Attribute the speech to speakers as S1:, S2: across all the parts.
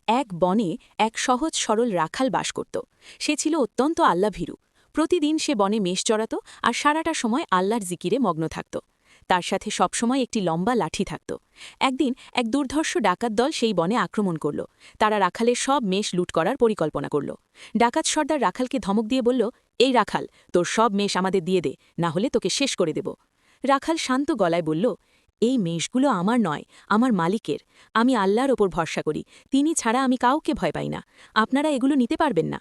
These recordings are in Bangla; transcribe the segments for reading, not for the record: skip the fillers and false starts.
S1: এক বনে এক সহজ সরল রাখাল বাস করত। সে ছিল অত্যন্ত আল্লাভীরু। প্রতিদিন সে বনে মেষ চড়াত আর সারাটা সময় আল্লাহর জিকিরে মগ্ন থাকত। তার সাথে সবসময় একটি লম্বা লাঠি থাকত। একদিন এক দুর্ধর্ষ ডাকাত দল সেই বনে আক্রমণ করল। তারা রাখালের সব মেষ লুট করার পরিকল্পনা করল। ডাকাত সর্দার রাখালকে ধমক দিয়ে বলল, এই রাখাল, তোর সব মেষ আমাদের দিয়ে দে, না হলে তোকে শেষ করে দেব। রাখাল শান্ত গলায় বলল, এই মেষগুলো আমার নয়, আমার মালিকের। আমি আল্লাহর ওপর ভরসা করি, তিনি ছাড়া আমি কাউকে ভয় পাই না। আপনারা এগুলো নিতে পারবেন না।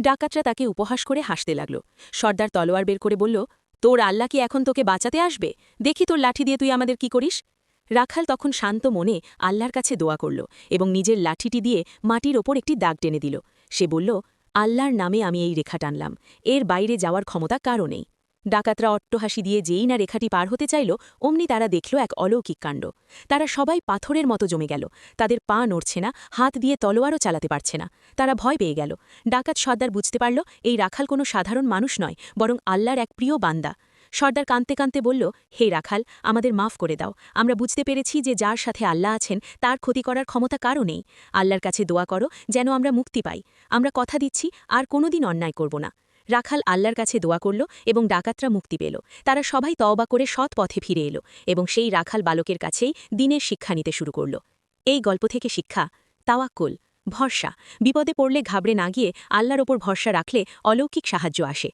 S1: ডাকাতরা তাকে উপহাস করে হাসতে লাগল। সর্দার তলোয়ার বের করে বলল, তোর আল্লাহ কি এখন তোকে বাঁচাতে আসবে? দেখি তোর লাঠি দিয়ে তুই আমাদের কি করিস। রাখাল তখন শান্ত মনে আল্লাহর কাছে দোয়া করল এবং নিজের লাঠিটি দিয়ে মাটির ওপর একটি দাগ টেনে দিল। সে বলল, আল্লাহর নামে আমি এই রেখা টানলাম, এর বাইরে যাওয়ার ক্ষমতা কারও নেই। ডাকাতরা অট্টহাসি দিয়ে যেই না রেখাটি পার হতে চাইল, অমনি তারা দেখল এক অলৌকিক কাণ্ড। তারা সবাই পাথরের মতো জমে গেল। তাদের পা নড়ছে না, হাত দিয়ে তলোয়ারও চালাতে পারছে না। তারা ভয় পেয়ে গেল। ডাকাত সর্দার বুঝতে পারল, এই রাখাল কোনো সাধারণ মানুষ নয়, বরং আল্লাহর এক প্রিয় বান্দা। সর্দার কাঁদতে কাঁদতে বলল, হে রাখাল, আমাদের মাফ করে দাও। আমরা বুঝতে পেরেছি যে যার সাথে আল্লাহ আছেন তার ক্ষতি করার ক্ষমতা কারও নেই। আল্লাহর কাছে দোয়া করো যেন আমরা মুক্তি পাই। আমরা কথা দিচ্ছি আর কোনোদিন অন্যায় করব না। রাখাল আল্লাহর কাছে দোয়া করল এবং ডাকাতরা মুক্তি পেল। তারা সবাই তওবা করে সৎ পথে ফিরে এলো এবং সেই রাখাল বালকের কাছেই দিনের শিক্ষা নিতে শুরু করল। এই গল্প থেকে শিক্ষা, তাওয়াক্কুল, ভরসা। বিপদে পড়লে ঘাবড়ে না গিয়ে আল্লাহর ওপর ভরসা রাখলে অলৌকিক সাহায্য আসে।